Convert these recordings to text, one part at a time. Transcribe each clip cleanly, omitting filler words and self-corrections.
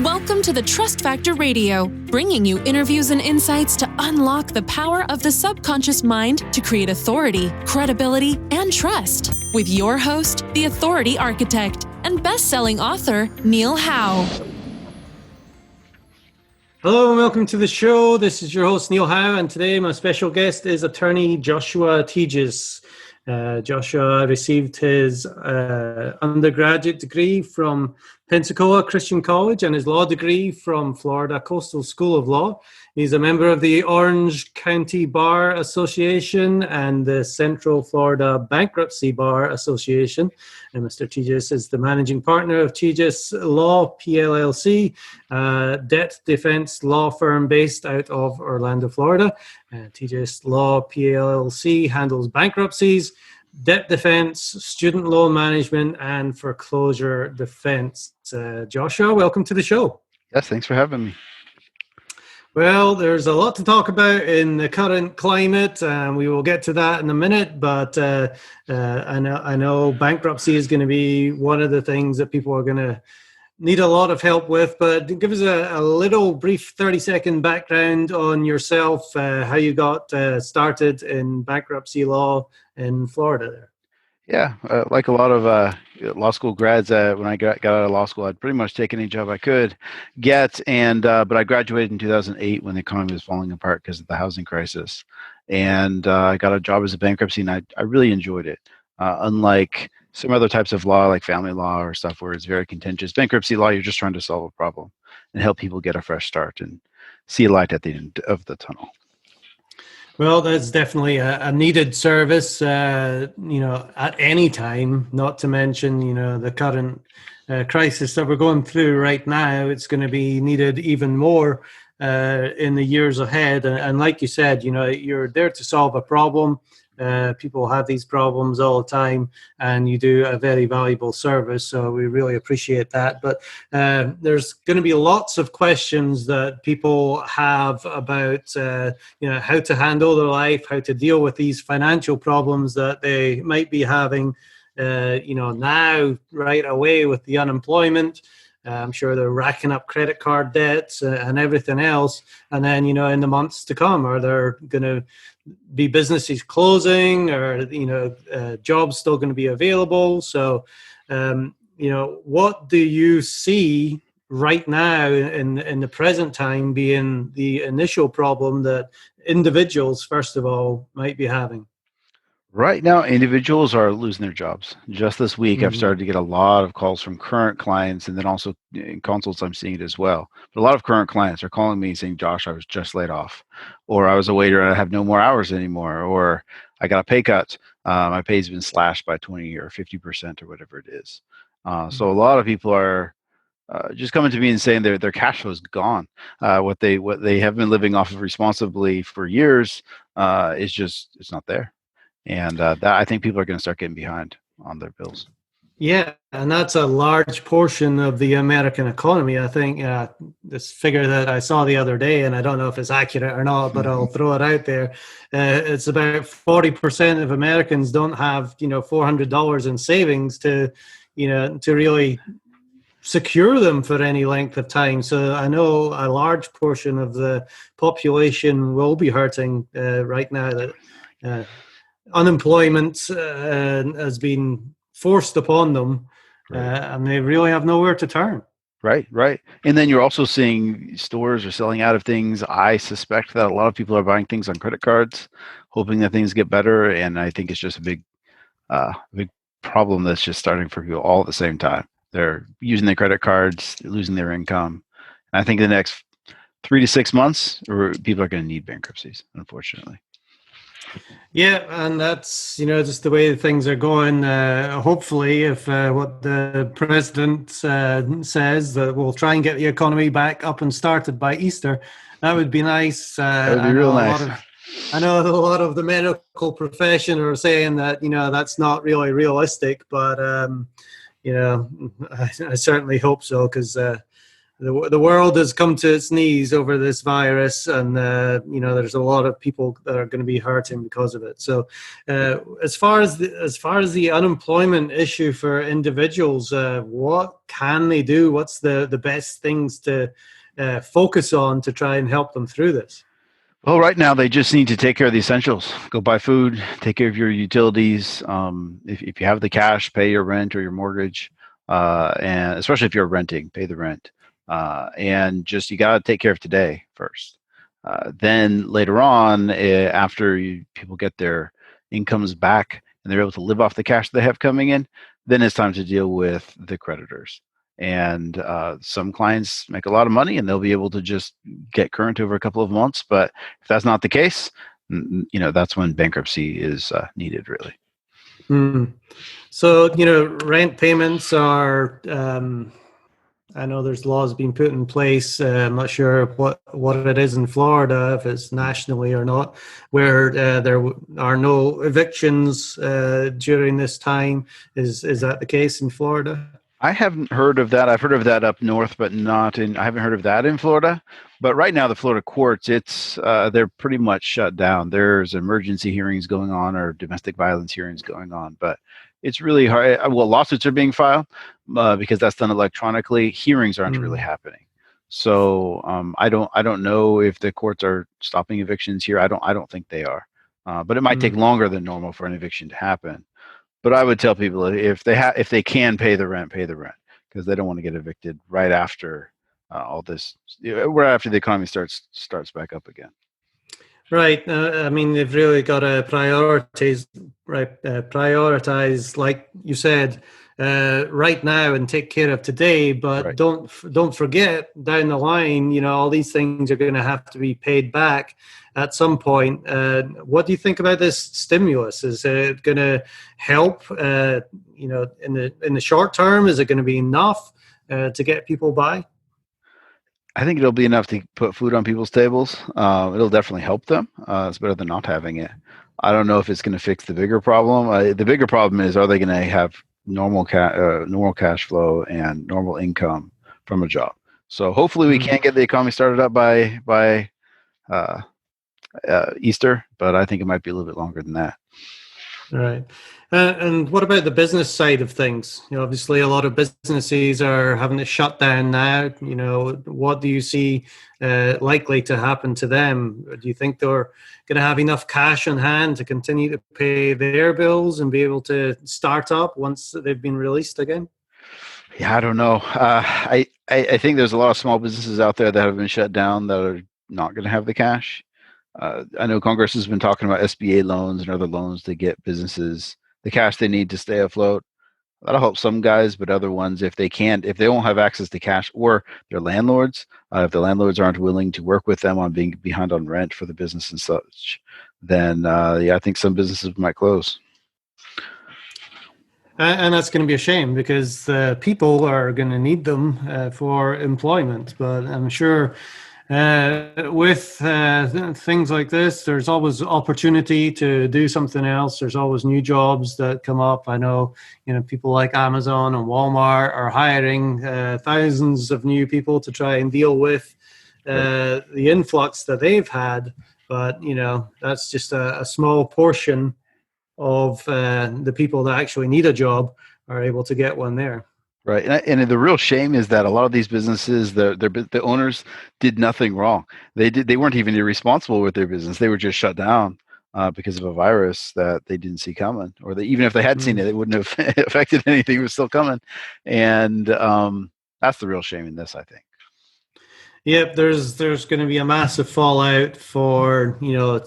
Welcome to the Trust Factor Radio, bringing you interviews and insights to unlock the power of the subconscious mind to create authority, credibility, and trust. With your host, the Authority Architect and best-selling author, Neil Howe. Hello and welcome to the show. This is your host, Neil Howe, and today my special guest is Attorney Joshua Tejes. Joshua received his undergraduate degree from Pensacola Christian College and his law degree from Florida Coastal School of Law. He's a member of the Orange County Bar Association and the Central Florida Bankruptcy Bar Association. And Mr. Tejes is the managing partner of Tejes Law, PLLC, debt defense law firm based out of Orlando, Florida. Tejes Law, PLLC handles bankruptcies, debt defense, student loan management, and foreclosure defense. Joshua, welcome to the show. Yes, thanks for having me. Well, there's a lot to talk about in the current climate, and we will get to that in a minute. But I know bankruptcy is going to be one of the things that people are going to need a lot of help with. But give us a little brief 30-second background on yourself, how you got started in bankruptcy law in Florida there. Yeah, like a lot of law school grads, when I got out of law school, I'd pretty much take any job I could get. But I graduated in 2008 when the economy was falling apart because of the housing crisis. And I got a job as a bankruptcy, and I really enjoyed it. Unlike some other types of law, like family law or stuff where it's very contentious, bankruptcy law, you're just trying to solve a problem and help people get a fresh start and see a light at the end of the tunnel. Well, that's definitely a needed service, at any time, not to mention, the current crisis that we're going through right now. It's going to be needed even more in the years ahead. And like you said, you're there to solve a problem. People have these problems all the time, and you do a very valuable service. So we really appreciate that. But there's going to be lots of questions that people have about, how to handle their life, how to deal with these financial problems that they might be having, now right away with the unemployment. I'm sure they're racking up credit card debts and everything else. And then, in the months to come, are there going to be businesses closing, or, jobs still going to be available? So, what do you see right now in the present time being the initial problem that individuals, first of all, might be having? Right now, individuals are losing their jobs. Just this week, I've started to get a lot of calls from current clients, and then also in consults, I'm seeing it as well. But a lot of current clients are calling me saying, Josh, I was just laid off, or I was a waiter and I have no more hours anymore, or I got a pay cut. My pay's been slashed by 20 or 50% or whatever it is. So a lot of people are just coming to me and saying their cash flow is gone. What they have been living off of responsibly for years it's not there. And that I think people are going to start getting behind on their bills. Yeah, and that's a large portion of the American economy. I think this figure that I saw the other day, and I don't know if it's accurate or not, but I'll throw it out there. It's about 40% of Americans don't have, $400 in savings to really secure them for any length of time. So I know a large portion of the population will be hurting right now. That unemployment has been forced upon them, and they really have nowhere to turn. Right. And then you're also seeing stores are selling out of things. I suspect that a lot of people are buying things on credit cards, hoping that things get better. And I think it's just a big problem that's just starting for people all at the same time. They're using their credit cards, they're losing their income. And I think the next 3 to 6 months, people are going to need bankruptcies, unfortunately. Yeah, and that's, just the way things are going. Hopefully, if what the president says, that we'll try and get the economy back up and started by Easter, that would be nice. That would be real nice. I know a lot of the medical profession are saying that, that's not really realistic, but, I certainly hope so, because the world has come to its knees over this virus, and there's a lot of people that are going to be hurting because of it. So, as far as the unemployment issue for individuals, what can they do? What's the best things to focus on to try and help them through this? Well, right now they just need to take care of the essentials. Go buy food, take care of your utilities. If you have the cash, pay your rent or your mortgage, and especially if you're renting, pay the rent. And just you got to take care of today first. Then later on, after people get their incomes back and they're able to live off the cash they have coming in, then it's time to deal with the creditors. And some clients make a lot of money and they'll be able to just get current over a couple of months. But if that's not the case, that's when bankruptcy is needed, really. Mm. So, rent payments are, I know there's laws being put in place. I'm not sure what it is in Florida, if it's nationally or not, where there are no evictions during this time. Is that the case in Florida? I haven't heard of that. I've heard of that up north, but I haven't heard of that in Florida. But right now, the Florida courts, they're pretty much shut down. There's emergency hearings going on or domestic violence hearings going on, but it's really hard. Well, lawsuits are being filed because that's done electronically. Hearings aren't really happening. So I don't know if the courts are stopping evictions here. I don't think they are. But it might take longer than normal for an eviction to happen. But I would tell people if they can pay the rent, because they don't want to get evicted right after all this, right after the economy starts back up again. Right. I mean, they've really got to prioritize, like you said, right now and take care of today. But Right. don't forget down the line, all these things are going to have to be paid back at some point. What do you think about this stimulus? Is it going to help? In the short term, is it going to be enough to get people by? I think it'll be enough to put food on people's tables. It'll definitely help them. It's better than not having it. I don't know if it's going to fix the bigger problem. The bigger problem is, are they going to have normal cash flow and normal income from a job? So hopefully we can get the economy started up by Easter, but I think it might be a little bit longer than that. Right. And what about the business side of things? Obviously, a lot of businesses are having to shut down now. What do you see likely to happen to them? Do you think they're going to have enough cash on hand to continue to pay their bills and be able to start up once they've been released again? Yeah, I don't know. I think there's a lot of small businesses out there that have been shut down that are not going to have the cash. I know Congress has been talking about SBA loans and other loans to get businesses the cash they need to stay afloat. That'll help some guys, but other ones, if they won't have access to cash, or their landlords, if the landlords aren't willing to work with them on being behind on rent for the business and such, then I think some businesses might close. And that's going to be a shame because people are going to need them for employment. But I'm sure with things like this, there's always opportunity to do something else. There's always new jobs that come up. I know, people like Amazon and Walmart are hiring thousands of new people to try and deal with the influx that they've had. But, that's just a small portion of the people that actually need a job are able to get one there. Right, and the real shame is that a lot of these businesses, the owners did nothing wrong. They weren't even irresponsible with their business. They were just shut down because of a virus that they didn't see coming, or even if they had seen it, it wouldn't have affected anything. It was still coming, and that's the real shame in this, I think. Yep, there's going to be a massive fallout for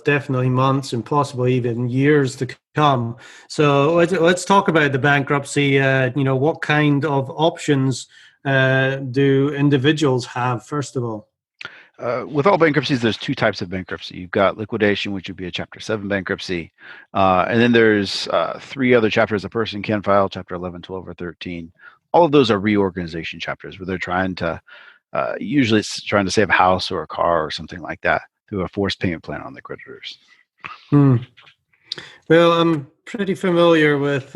definitely months and possibly even years to come. So let's talk about the bankruptcy. What kind of options do individuals have? First of all, with all bankruptcies, there's two types of bankruptcy. You've got liquidation, which would be a Chapter 7 bankruptcy, and then there's three other chapters a person can file: Chapter 11, 12, or 13. All of those are reorganization chapters where they're trying to usually it's trying to save a house or a car or something like that through a forced payment plan on the creditors. Well, I'm pretty familiar with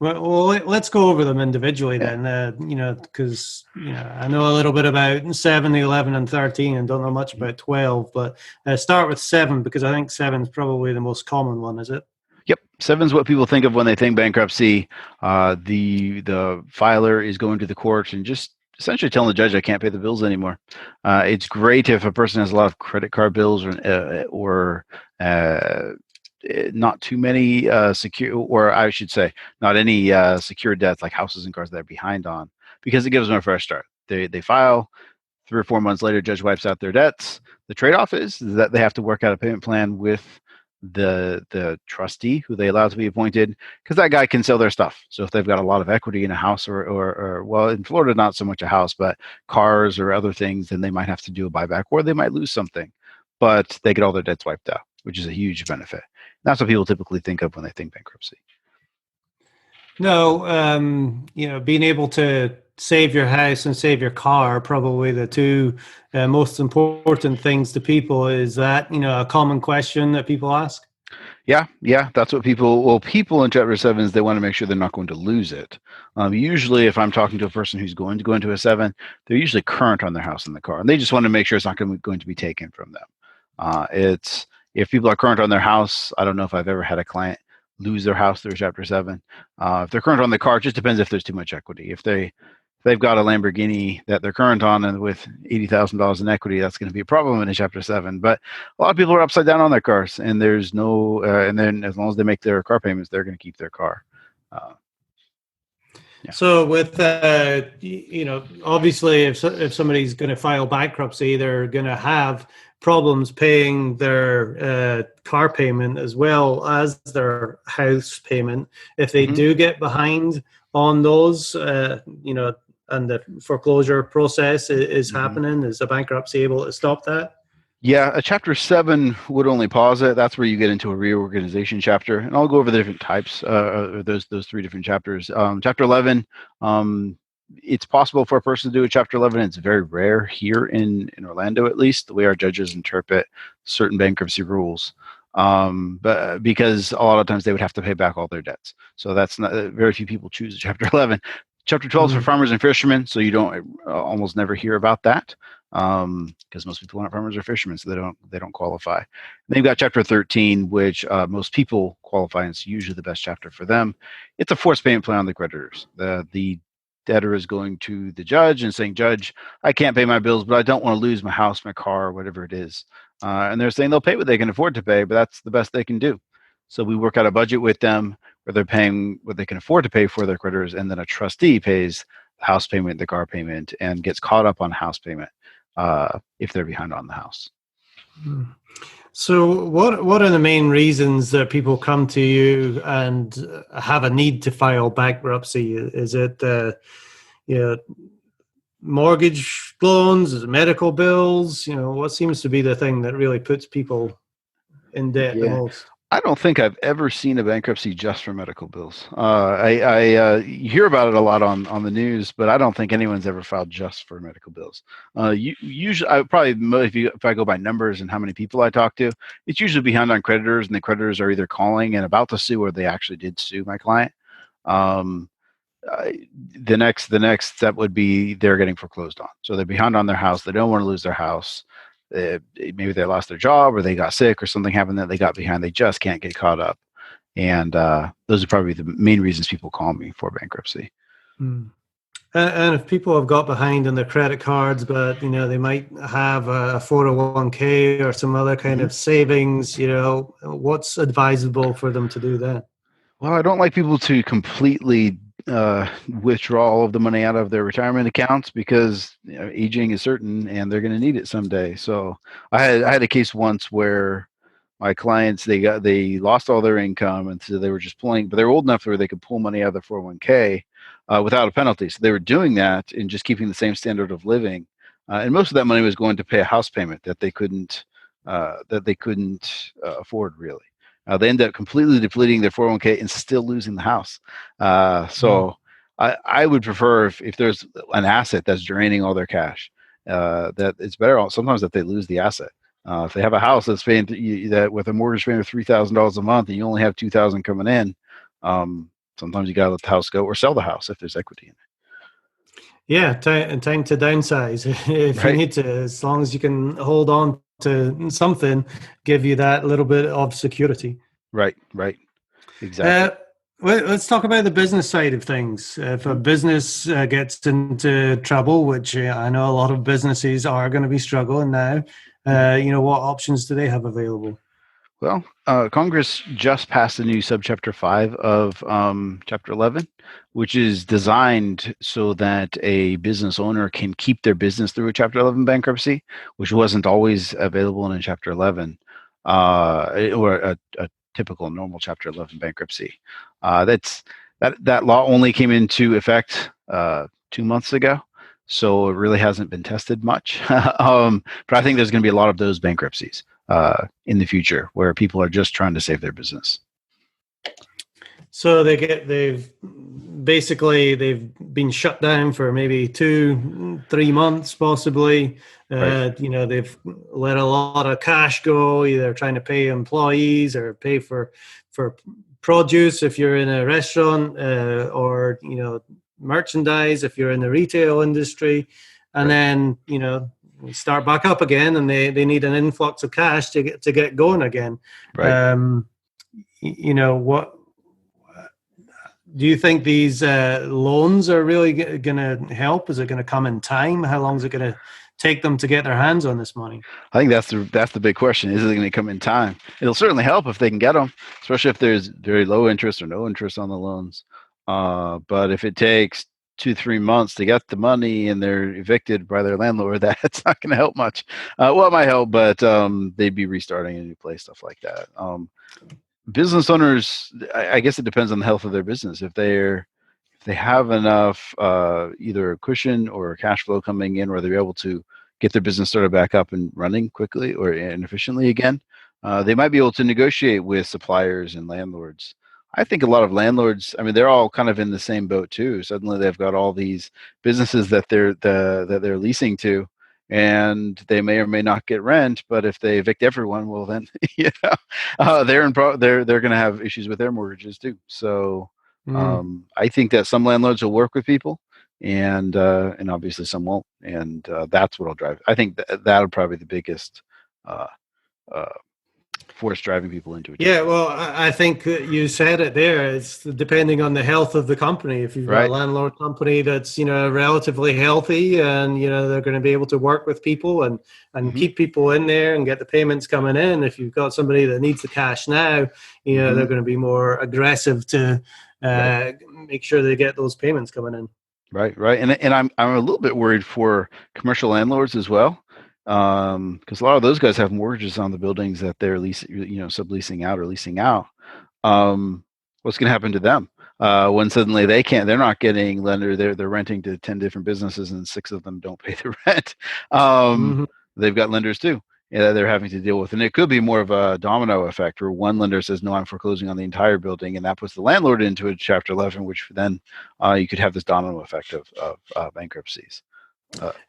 Well, let's go over them individually Yeah. then, because, I know a little bit about 7, 11, and 13 and don't know much about 12, but start with 7 because I think 7 is probably the most common one, is it? Yep, 7's what people think of when they think bankruptcy. The filer is going to the court and just essentially telling the judge, I can't pay the bills anymore. It's great if a person has a lot of credit card bills or not too many secure, or I should say, not any secure debts like houses and cars that they're behind on, because it gives them a fresh start. They file 3 or 4 months later, judge wipes out their debts. The trade-off is that they have to work out a payment plan with the trustee who they allow to be appointed, because that guy can sell their stuff. So if they've got a lot of equity in a house or well, in Florida, not so much a house, but cars or other things, then they might have to do a buyback or they might lose something, but they get all their debts wiped out, which is a huge benefit. That's what people typically think of when they think bankruptcy. No, being able to save your house and save your car are probably the two most important things to people. Is that, a common question that people ask? Yeah, that's what people in Chapter 7s, they want to make sure they're not going to lose it. Usually, if I'm talking to a person who's going to go into a 7, they're usually current on their house and the car, and they just want to make sure it's not going to be taken from them. If people are current on their house, I don't know if I've ever had a client lose their house through Chapter 7. If they're current on the car, it just depends if there's too much equity. If they've got a Lamborghini that they're current on and with $80,000 in equity, that's going to be a problem in a Chapter 7. But a lot of people are upside down on their cars, and there's no, and then as long as they make their car payments, they're going to keep their car. Yeah. So with, obviously if somebody's going to file bankruptcy, they're going to have problems paying their car payment as well as their house payment. If they do get behind on those, and the foreclosure process is happening, is the bankruptcy able to stop that? Yeah, a Chapter 7 would only pause it. That's where you get into a reorganization chapter, and I'll go over the different types, those 3 different chapters. Chapter 11, it's possible for a person to do a Chapter 11. It's very rare here in Orlando, at least, the way our judges interpret certain bankruptcy rules. But because a lot of times they would have to pay back all their debts, so that's not very few people choose a Chapter 11. Chapter 12 is for farmers and fishermen, so you don't almost never hear about that, because most people aren't farmers or fishermen, so they don't qualify. And then you've got Chapter 13, which most people qualify, and it's usually the best chapter for them. It's a forced payment plan on the creditors. The debtor is going to the judge and saying, "Judge, I can't pay my bills, but I don't want to lose my house, my car, whatever it is." And they're saying they'll pay what they can afford to pay, but that's the best they can do. So we work out a budget with them where they're paying what they can afford to pay for their creditors, and then a trustee pays the house payment, the car payment, and gets caught up on house payment if they're behind on the house. So what are the main reasons that people come to you and have a need to file bankruptcy? Is it mortgage loans? Is it medical bills? What seems to be the thing that really puts people in debt the most? I don't think I've ever seen a bankruptcy just for medical bills. I hear about it a lot on the news, but I don't think anyone's ever filed just for medical bills. Usually, I probably if I go by numbers and how many people I talk to, it's usually behind on creditors, and the creditors are either calling and about to sue, or they actually did sue my client. The next step would be they're getting foreclosed on, so they're behind on their house. They don't want to lose their house. Maybe they lost their job, or they got sick, or something happened that they got behind. They just can't get caught up, and those are probably the main reasons people call me for bankruptcy. And if people have got behind on their credit cards, but they might have a 401k or some other kind of savings, what's advisable for them to do then? Well, I don't like people to completely withdraw all of the money out of their retirement accounts, because aging is certain and they're going to need it someday. So I had a case once where my clients, they lost all their income, and so they were just pulling, but they were old enough where they could pull money out of their 401k without a penalty. So they were doing that and just keeping the same standard of living, and most of that money was going to pay a house payment that they couldn't afford, really. They end up completely depleting their 401k and still losing the house. So I would prefer if there's an asset that's draining all their cash, that it's better sometimes that they lose the asset. If they have a house that's paying that with a mortgage payment of $3,000 a month, and you only have $2,000 coming in, sometimes you got to let the house go or sell the house if there's equity in Yeah, time to downsize if it. you Right. need to, as long as you can hold on to something, give you that little bit of security. Right. Right. Exactly. Uh, let's talk about the business side of things. If a Mhm. business gets into trouble, which I know a lot of businesses are going to be struggling now, Mhm. what options do they have available? Well, Congress just passed a new subchapter 5 of Chapter 11, which is designed so that a business owner can keep their business through a Chapter 11 bankruptcy, which wasn't always available in a Chapter 11 or a typical normal Chapter 11 bankruptcy. That law only came into effect 2 months ago, so it really hasn't been tested much. But I think there's going to be a lot of those bankruptcies in the future where people are just trying to save their business. So they've been shut down for maybe 2-3 months, possibly. Right. They've let a lot of cash go, either trying to pay employees or pay for produce if you're in a restaurant, or merchandise if you're in the retail industry, and Right. then we start back up again, and they need an influx of cash to get going again. Right. What do you think these loans are really going to help? Is it going to come in time? How long is it going to take them to get their hands on this money? I think that's the big question. Is it going to come in time? It'll certainly help if they can get them, especially if there's very low interest or no interest on the loans. But if it takes 2-3 months to get the money and they're evicted by their landlord, that's not going to help much. Well, it might help, but they'd be restarting a new place, stuff like that. Business owners, I guess it depends on the health of their business. If they have enough either a cushion or cash flow coming in, where they're able to get their business started back up and running quickly and efficiently again, they might be able to negotiate with suppliers and landlords. I think a lot of landlords, I mean, they're all kind of in the same boat too. Suddenly they've got all these businesses that they're leasing to, and they may or may not get rent. But if they evict everyone, well then, they're going to have issues with their mortgages too. So I think that some landlords will work with people, and obviously some won't, and that's what'll drive. I think that'll probably be the biggest uh, uh, force driving people into it. Yeah, well, I think you said it there. It's depending on the health of the company. If you've got a Right. landlord company that's relatively healthy, and they're going to be able to work with people and Hmm. keep people in there and get the payments coming in. If you've got somebody that needs the cash now, Hmm. they're going to be more aggressive to Right. make sure they get those payments coming in. Right. Right. And I'm a little bit worried for commercial landlords as well, because a lot of those guys have mortgages on the buildings that they're subleasing out or leasing out. What's going to happen to them when suddenly they're not getting lender, they're renting to 10 different businesses and 6 of them don't pay the rent. um, Hmm. they've got lenders too, that they're having to deal with, and it could be more of a domino effect where one lender says, no, I'm foreclosing on the entire building, and that puts the landlord into a Chapter 11, which then you could have this domino effect of bankruptcies.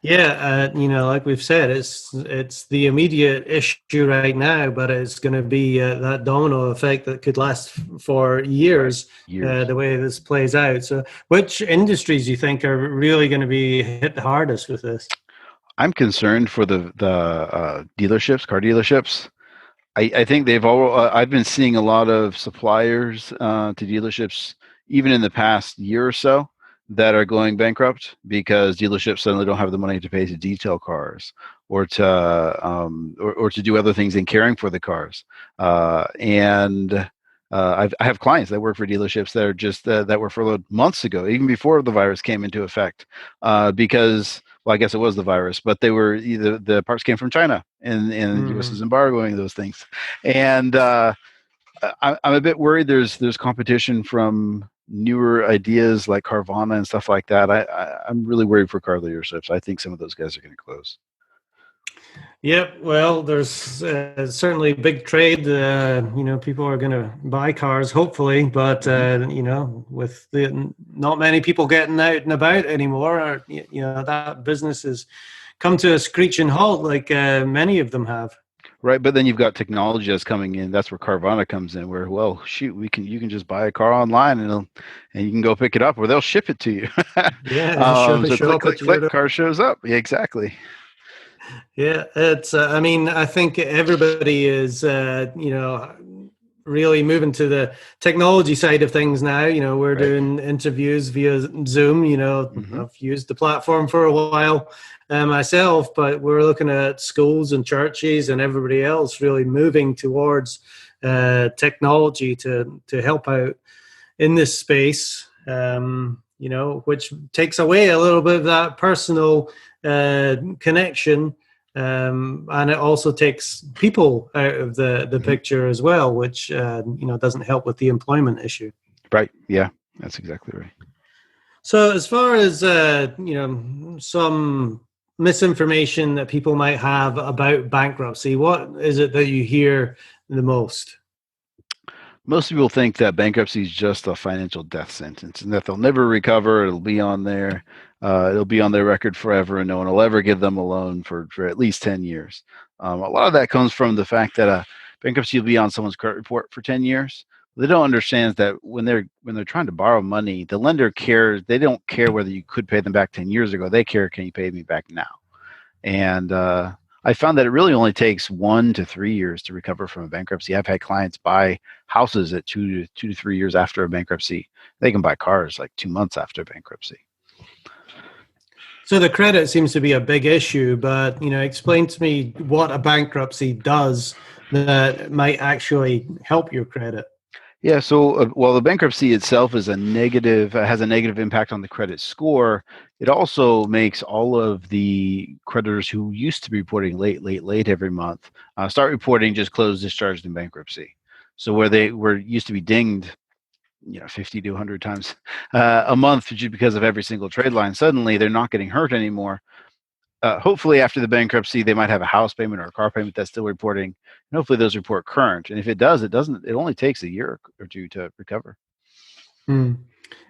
Yeah, like we've said, it's the immediate issue right now, but it's going to be that domino effect that could last for Right. years. Years. The way this plays out. So, which industries do you think are really going to be hit the hardest with this? I'm concerned for the dealerships, car dealerships. I think they've all. I've been seeing a lot of suppliers to dealerships, even in the past year or so, that are going bankrupt because dealerships suddenly don't have the money to pay to detail cars or to do other things in caring for the cars. I have clients that work for dealerships that are just that were furloughed months ago, even before the virus came into effect, because, well, I guess it was the virus, but they were either the parts came from China, and the U.S. Hmm. is embargoing those things, and I'm a bit worried. There's competition from newer ideas like Carvana and stuff like that. I'm really worried for car dealerships. I think some of those guys are going to close. Yep. Well, there's certainly big trade. People are going to buy cars, hopefully, but Hmm. with not many people getting out and about anymore, that business has come to a screeching halt, like many of them have. Right, but then you've got technology that's coming in. That's where Carvana comes in. Where, well, shoot, you can just buy a car online and you can go pick it up, or they'll ship it to you. Yeah, So show click, up click, at your click, door. car shows up. Yeah, exactly. Yeah, it's. I mean, I think everybody is, really moving to the technology side of things now. We're Right. doing interviews via Zoom. Hmm. I've used the platform for a while myself, but we're looking at schools and churches and everybody else really moving towards technology to help out in this space. Which takes away a little bit of that personal connection. And it also takes people out of the Hmm. picture as well, which doesn't help with the employment issue. Right. Yeah, that's exactly right. So, as far as some misinformation that people might have about bankruptcy, what is it that you hear the most? Most people think that bankruptcy is just a financial death sentence and that they'll never recover. It'll be on there. It'll be on their record forever, and no one will ever give them a loan for at least 10 years. A lot of that comes from the fact that bankruptcy will be on someone's credit report for 10 years. They don't understand that when they're trying to borrow money, the lender cares. They don't care whether you could pay them back 10 years ago. They care, can you pay me back now? And I found that it really only takes 1 to 3 years to recover from a bankruptcy. I've had clients buy houses at 2 to 3 years after a bankruptcy. They can buy cars like 2 months after bankruptcy. So the credit seems to be a big issue, but explain to me what a bankruptcy does that might actually help your credit. Yeah, so while the bankruptcy itself is has a negative impact on the credit score, it also makes all of the creditors who used to be reporting late every month start reporting just closed, discharged, in bankruptcy. So where they were used to be dinged 50 to 100 times a month just because of every single trade line, suddenly they're not getting hurt anymore. Hopefully after the bankruptcy they might have a house payment or a car payment that's still reporting, and hopefully those report current, and if it only takes a year or two to recover. Hmm.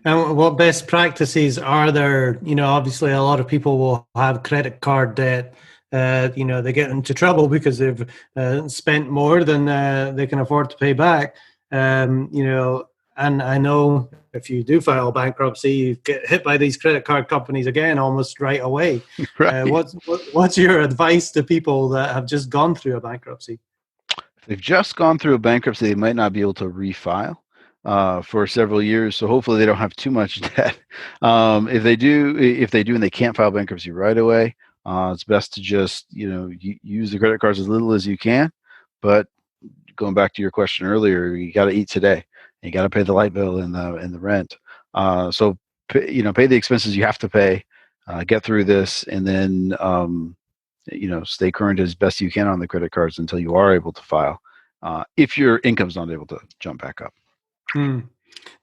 And what best practices are there? Obviously a lot of people will have credit card debt. They get into trouble because they've spent more than they can afford to pay back. And I know if you do file bankruptcy, you get hit by these credit card companies again almost right away. Right. What's your advice to people that have just gone through a bankruptcy? If they've just gone through a bankruptcy, they might not be able to refile for several years. So hopefully they don't have too much debt. If they do and they can't file bankruptcy right away, it's best to just use the credit cards as little as you can. But going back to your question earlier, you got to eat today. You got to pay the light bill and the rent. So pay the expenses you have to pay. Get through this, and then stay current as best you can on the credit cards until you are able to file. If your income's not able to jump back up. Hmm.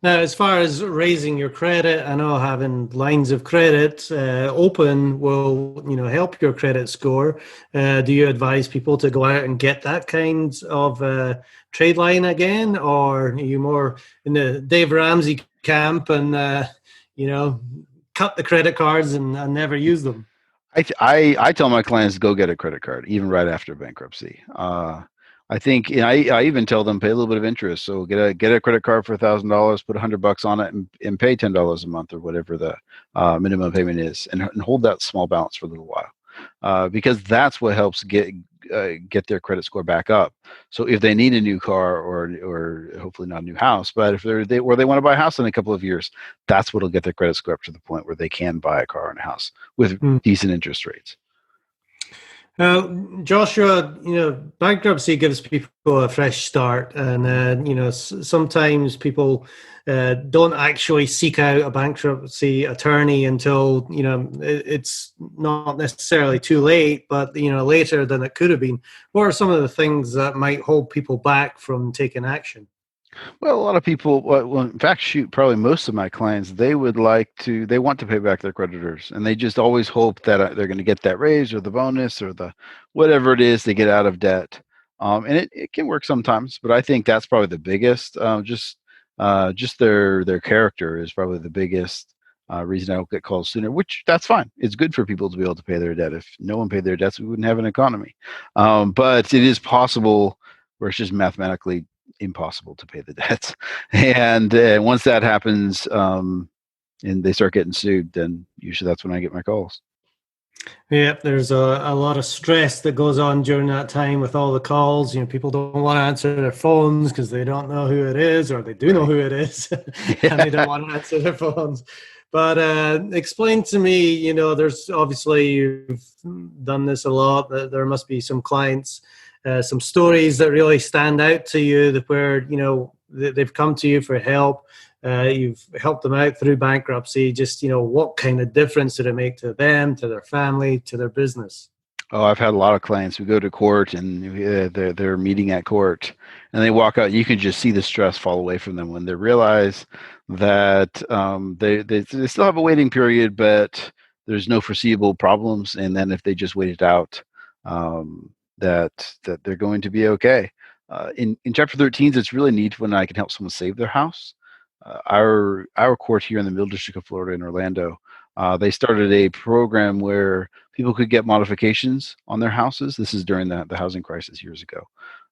Now, as far as raising your credit, I know having lines of credit open will, help your credit score. Do you advise people to go out and get that kind of trade line again, or are you more in the Dave Ramsey camp and cut the credit cards and never use them? I tell my clients to go get a credit card even right after bankruptcy. I think, and I even tell them pay a little bit of interest. So get a credit card for $1,000, put $100 on it, and pay $10 a month or whatever the minimum payment is, and hold that small balance for a little while, because that's what helps get their credit score back up. So if they need a new car or hopefully not a new house, but if they want to buy a house in a couple of years, that's what'll get their credit score up to the point where they can buy a car and a house with decent interest rates. Joshua, bankruptcy gives people a fresh start, and sometimes people don't actually seek out a bankruptcy attorney until it's not necessarily too late, but later than it could have been. What are some of the things that might hold people back from taking action? Well, a lot of people, well, in fact, probably most of my clients, they want to pay back their creditors, and they just always hope that they're going to get that raise or the bonus or the whatever it is to get out of debt. And it can work sometimes, but I think that's probably the biggest. Just their character is probably the biggest reason I don't get calls sooner, which that's fine. It's good for people to be able to pay their debt. If no one paid their debts, we wouldn't have an economy. But it is possible where it's just mathematically impossible to pay the debts. And once that happens, and they start getting sued, then usually that's when I get my calls. Yeah, there's a lot of stress that goes on during that time with all the calls. People don't want to answer their phones because they don't know who it is, or they do know who it is, and they don't want to answer their phones. But explain to me, there's obviously, you've done this a lot. There must be some clients, some stories that really stand out to you that where, they've come to you for help. You've helped them out through bankruptcy. Just, what kind of difference did it make to them, to their family, to their business? Oh, I've had a lot of clients who go to court and they're meeting at court and they walk out. You can just see the stress fall away from them when they realize that they still have a waiting period, but there's no foreseeable problems. And then if they just wait it out, that they're going to be okay. In Chapter 13s, it's really neat when I can help someone save their house. Our court here in the Middle District of Florida in Orlando, they started a program where people could get modifications on their houses. This is during the housing crisis years ago.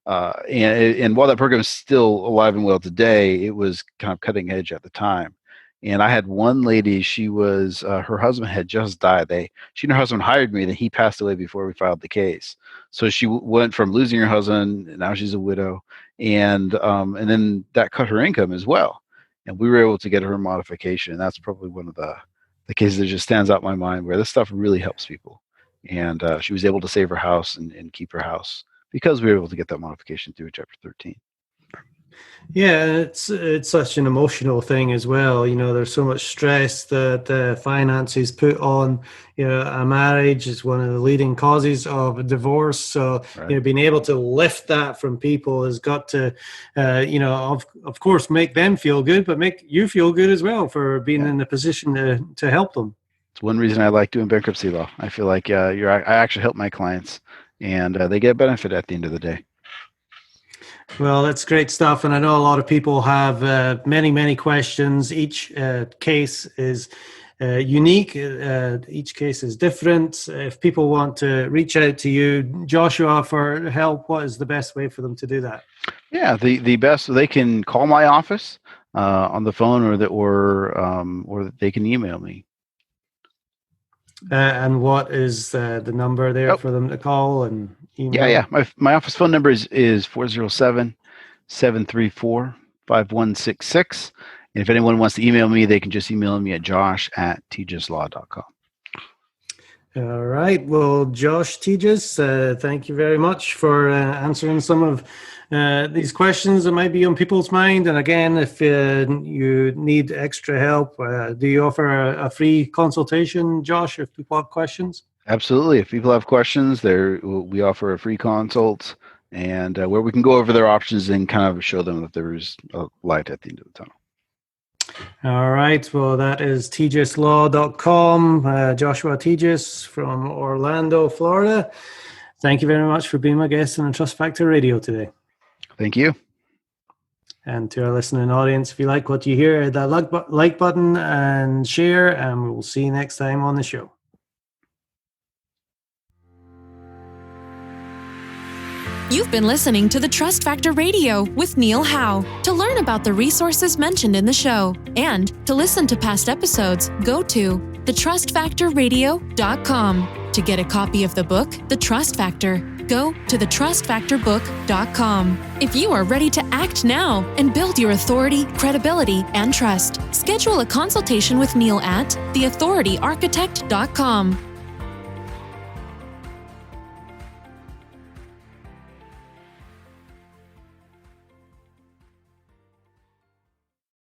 And while that program is still alive and well today, it was kind of cutting edge at the time. And I had one lady, she was, her husband had just died. She and her husband hired me, then he passed away before we filed the case. So she went from losing her husband, and now she's a widow. And then that cut her income as well. And we were able to get her a modification. And that's probably one of the cases that just stands out in my mind where this stuff really helps people. And she was able to save her house and keep her house because we were able to get that modification through Chapter 13. Yeah, it's such an emotional thing as well. There's so much stress that finances put on, a marriage is one of the leading causes of a divorce. So, right. Being able to lift that from people has got to, of course, make them feel good, but make you feel good as well for being in a position to help them. It's one reason I like doing bankruptcy law. I feel like I actually help my clients, and they get benefit at the end of the day. Well, that's great stuff. And I know a lot of people have many, many questions. Each case is unique. Each case is different. If people want to reach out to you, Joshua, for help, what is the best way for them to do that? Yeah, the best, they can call my office on the phone or they can email me. And what is the number there for them to call and email? Yeah. My office phone number is 407-734-5166. And if anyone wants to email me, they can just email me at josh@tejeslaw.com. All right. Well, Josh Tejes, thank you very much for answering some of these questions that might be on people's mind. And again, if you need extra help, do you offer a free consultation, Josh, if people have questions? Absolutely. If people have questions, we offer a free consult and where we can go over their options and kind of show them that there is a light at the end of the tunnel. All right. Well, that is tejeslaw.com. Joshua Tejes from Orlando, Florida. Thank you very much for being my guest on Trust Factor Radio today. Thank you. And to our listening audience, if you like what you hear, hit that like button and share, and we will see you next time on the show. You've been listening to the Trust Factor Radio with Neil Howe. To learn about the resources mentioned in the show and to listen to past episodes, go to thetrustfactorradio.com. To get a copy of the book, The Trust Factor, go to thetrustfactorbook.com. If you are ready to act now and build your authority, credibility, and trust, schedule a consultation with Neil at theauthorityarchitect.com.